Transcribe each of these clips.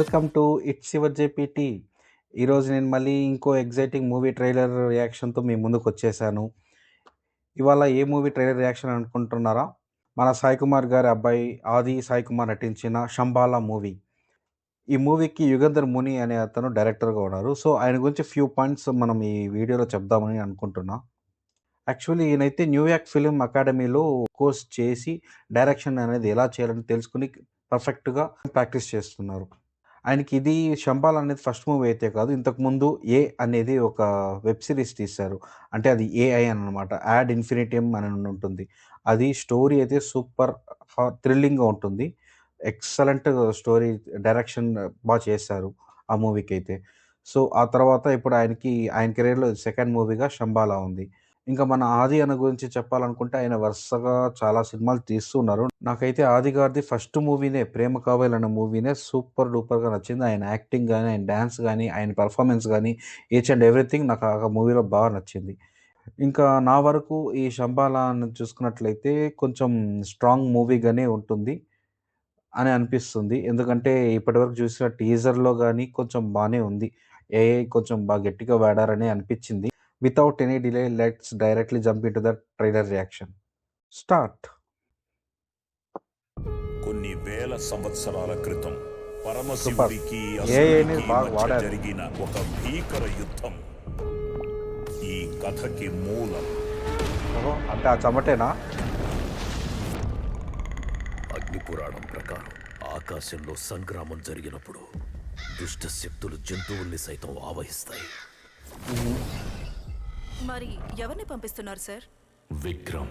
Welcome to it's your JPT. ఈరోజు నేను మళ్ళీ ఇంకో ఎగ్జైటింగ్ మూవీ ట్రైలర్ రియాక్షన్తో మీ ముందుకు వచ్చేసాను. ఇవాళ ఏ మూవీ ట్రైలర్ రియాక్షన్ అనుకుంటున్నారా? మన సాయి కుమార్ గారి అబ్బాయి ఆది సాయి కుమార్ నటించిన శంబాలా మూవీ. ఈ మూవీకి యుగంధర్ ముని అనే అతను డైరెక్టర్గా ఉన్నారు. సో ఆయన గురించి ఫ్యూ పాయింట్స్ మనం ఈ వీడియోలో చెప్దామని అనుకుంటున్నా. యాక్చువల్లీ ఈయనైతే న్యూయార్క్ ఫిలిం అకాడమీలో కోర్స్ చేసి డైరెక్షన్ అనేది ఎలా చేయాలని తెలుసుకుని పర్ఫెక్ట్గా ప్రాక్టీస్ చేస్తున్నారు. ఆయనకి ఇది శంబాల్ అనేది ఫస్ట్ మూవీ అయితే కాదు, ఇంతకుముందు ఏ అనేది ఒక వెబ్ సిరీస్ తీశారు. అంటే అది ఏఐ అనమాట, యాడ్ ఇన్ఫినిటియం అని ఉంటుంది. అది స్టోరీ అయితే సూపర్ థ్రిల్లింగ్గా ఉంటుంది. ఎక్సలెంట్ స్టోరీ, డైరెక్షన్ బాగా చేశారు ఆ మూవీకి అయితే. సో ఆ తర్వాత ఇప్పుడు ఆయన కెరీర్లో సెకండ్ మూవీగా శంబాలా ఉంది. ఇంకా మన ఆది అన్న గురించి చెప్పాలనుకుంటే ఆయన వరుసగా చాలా సినిమాలు తీస్తున్నారు. నాకైతే ఆది గారిది ఫస్ట్ మూవీనే ప్రేమ కావాలి అన్న మూవీనే సూపర్ డూపర్గా నచ్చింది. ఆయన యాక్టింగ్ కానీ, ఆయన డ్యాన్స్ కానీ, ఆయన పర్ఫార్మెన్స్ కానీ, ఈచ్ అండ్ ఎవ్రీథింగ్ నాకు ఆ మూవీలో బాగా నచ్చింది. ఇంకా నా వరకు ఈ శంబాలా అని చూసుకున్నట్లయితే కొంచెం స్ట్రాంగ్ మూవీగానే ఉంటుంది అని అనిపిస్తుంది. ఎందుకంటే ఇప్పటివరకు చూసిన టీజర్లో కానీ కొంచెం బాగానే ఉంది. ఏఐ కొంచెం బాగా గట్టిగా వాడారని అనిపించింది. Without any delay, let's directly jump into the trailer reaction. Start. కొన్ని వేల సంవత్సరాల క్రితం పరమశివుడికి మధ్య జరిగిన ఒక భీకర యుద్ధం ఈ కథకి మూలం. అంటే ఆ చమటేనా? అగ్నిపురాణం ప్రకారం ఆకాశంలో సంగ్రామం జరిగినప్పుడు దుష్ట శక్తులు జంతువుల్ని సైతం ఆవహిస్తాయి. మరి ఎవరిని పంపిస్తున్నారు సార్? విక్రమ్.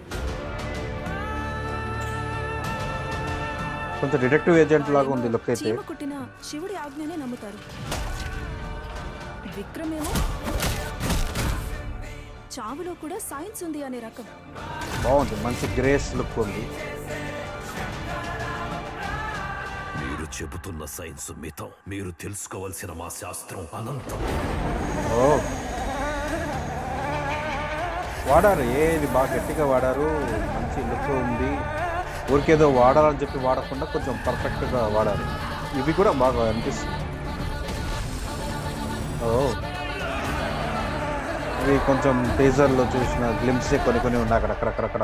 కొంచెం డిటెక్టివ్ ఏజెంట్ లాగా ఉంది లుక్ అయితే. చీమ కుట్టిన శివుడి ఆజ్ఞనే నమ్ముతారు. విక్రమ్ ఏమో చావులో కూడా సైన్స్ ఉంది అనే రకం. బాగుంది, మంచి గ్రేస్ లుక్ ఉంది. మీరు చెబుతున్న సైన్స్ మితం, మీరు తెలుసుకోవాల్సిన మా శాస్త్రం అనంతం. ఓ వాడారు, ఏది బాగా గట్టిగా వాడారు, మంచి లుక్ ఉంది. ఊరికేదో వాడాలని చెప్పి వాడకుండా కొంచెం పర్ఫెక్ట్గా వాడారు. ఇవి కూడా బాగా అనిపిస్తుంది. ఓ ఇవి కొంచెం టీజర్లో చూసిన గ్లిమ్సే కొన్ని ఉన్నాయి అక్కడక్కడ.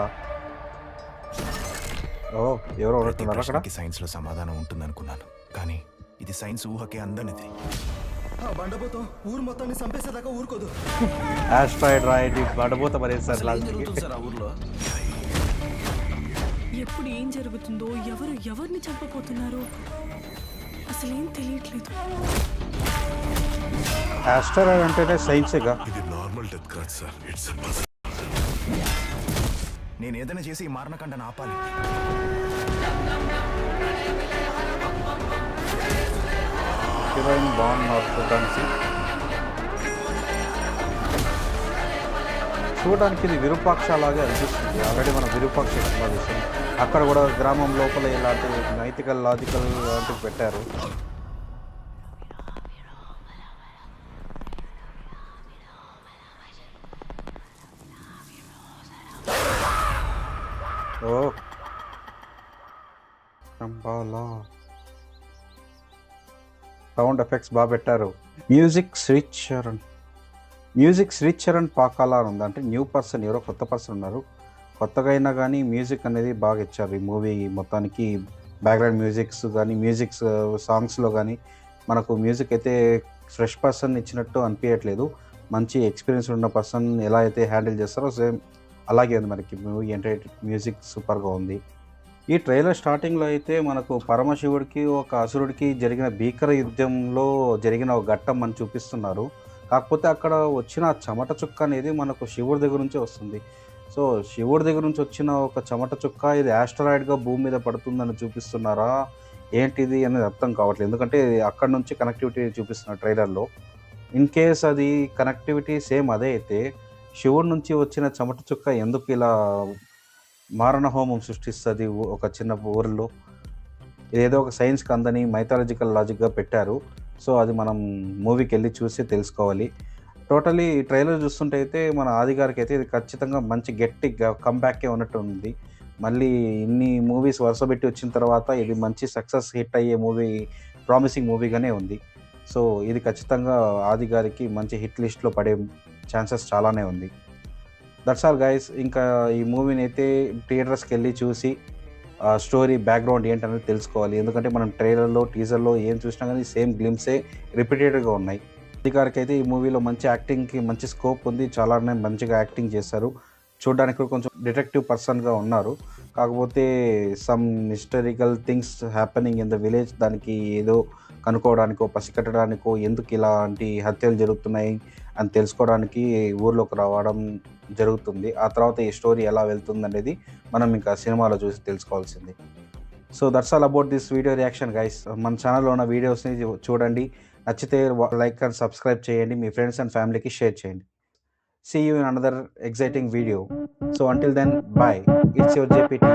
ఓ ఎవరో ఉన్నట్టున్నారు అక్కడ. సైన్స్ లో సమాధానం ఉంటుంది అనుకున్నాను, కానీ ఇది సైన్స్ ఊహకే అందనిది. బండబోతం ఊరు మొత్తాన్ని చంపేసేదాకా ఊరుకోదు. ఆస్ట్రాయిడ్ రాయిడ్ బండబోత మరేసారు ఊర్లో ఎప్పుడు ఏం జరుగుతుందో, ఎవరిని చంపబోతున్నారో అసలు ఏం తెలియట్లేదు. ఆస్ట్రాయిడ్ అంటేనే సైన్సేగా. ఇది నార్మల్ డెత్ కాదు సార్, ఇట్స్ నేను ఏదైనా చేసి ఈ మారణకాండను ఆపాలి. హీరోయిన్ బాగున్నారు చూడడానికి ఇది విరూపాక్ష లాగే అనిపిస్తుంది. ఆల్రెడీ మనం విరూపాక్ష సినిమా చూసాం. అక్కడ కూడా గ్రామం లోపల ఇలాంటి నైతికల్ లాజికల్ లాంటివి పెట్టారు. ఓ శంబాలా సౌండ్ ఎఫెక్ట్స్ బాగా పెట్టారు. మ్యూజిక్ శ్రీ చరణ్ పాకాలా ఉంది. అంటే న్యూ పర్సన్, ఎవరో కొత్త పర్సన్ ఉన్నారు. కొత్తగా అయినా కానీ మ్యూజిక్ అనేది బాగా ఇచ్చారు ఈ మూవీ మొత్తానికి. బ్యాక్గ్రౌండ్ మ్యూజిక్స్ కానీ, సాంగ్స్లో కానీ మనకు మ్యూజిక్ అయితే ఫ్రెష్ పర్సన్ ఇచ్చినట్టు అనిపించట్లేదు. మంచి ఎక్స్పీరియన్స్ ఉన్న పర్సన్ ఎలా అయితే హ్యాండిల్ చేస్తారో సేమ్ అలాగే ఉంది మనకి మూవీ. మ్యూజిక్ సూపర్గా ఉంది. ఈ ట్రైలర్ స్టార్టింగ్లో అయితే మనకు పరమశివుడికి ఒక అసురుడికి జరిగిన భీకర యుద్ధంలో జరిగిన ఒక ఘట్టం మనం చూపిస్తున్నారు. కాకపోతే అక్కడ వచ్చిన చెమట చుక్క అనేది మనకు శివుడి దగ్గర నుంచే వస్తుంది. సో శివుడి దగ్గర నుంచి వచ్చిన ఒక చెమట చుక్క ఇది ఆస్ట్రాయిడ్గా భూమి మీద పడుతుందని చూపిస్తున్నారా ఏంటిది అనేది అర్థం కావట్లేదు. ఎందుకంటే అక్కడ నుంచి కనెక్టివిటీ చూపిస్తున్నారు ట్రైలర్లో. ఇన్ కేస్ అది కనెక్టివిటీ సేమ్ అదే అయితే శివుడి నుంచి వచ్చిన చెమట చుక్క ఎందుకు ఇలా మారణ హోమం సృష్టిస్తుంది ఒక చిన్న ఊరిలో? ఏదో ఒక సైన్స్కి అందని మైథాలజికల్ లాజిక్గా పెట్టారు. సో అది మనం మూవీకి వెళ్ళి చూసి తెలుసుకోవాలి. టోటలీ ట్రైలర్ చూస్తుంటే అయితే మన ఆది గారికి అయితే ఇది ఖచ్చితంగా మంచి గట్టి కంబ్యాకే ఉన్నట్టు ఉంది. మళ్ళీ ఇన్ని మూవీస్ వరుస పెట్టి వచ్చిన తర్వాత ఇది మంచి సక్సెస్ హిట్ అయ్యే మూవీ ప్రామిసింగ్ మూవీగానే ఉంది. సో ఇది ఖచ్చితంగా ఆది గారికి మంచి హిట్ లిస్ట్లో పడే ఛాన్సెస్ చాలానే ఉంది. That's all guys. ఇంకా ఈ మూవీని అయితే థియేటర్స్కి వెళ్ళి చూసి స్టోరీ బ్యాక్గ్రౌండ్ ఏంటనేది తెలుసుకోవాలి. ఎందుకంటే మనం ట్రైలర్లో టీజర్లో ఏం చూసినా కానీ సేమ్ గ్లిమ్సే రిపీటెడ్గా ఉన్నాయి. ఆది గారికి అయితే ఈ మూవీలో మంచి యాక్టింగ్కి మంచి స్కోప్ ఉంది. చాలానే మంచిగా యాక్టింగ్ చేశారు. చూడడానికి కూడా కొంచెం డిటెక్టివ్ పర్సన్గా ఉన్నారు. కాకపోతే some historical things happening in the village, దానికి ఏదో కనుక్కోవడానికో పసికట్టడానికో ఎందుకు ఇలాంటి హత్యలు జరుగుతున్నాయి అని తెలుసుకోవడానికి ఊర్లోకి రావడం జరుగుతుంది. ఆ తర్వాత ఈ స్టోరీ ఎలా వెళ్తుంది అనేది మనం ఇంకా సినిమాలో చూసి తెలుసుకోవాల్సింది. So that's all about this video reaction guys. మన ఛానల్లో ఉన్న వీడియోస్ని చూడండి. నచ్చితే లైక్ అండ్ సబ్స్క్రైబ్ చేయండి. మీ ఫ్రెండ్స్ అండ్ ఫ్యామిలీకి షేర్ చేయండి. See you in another exciting video. So until then, bye. It's your JPT.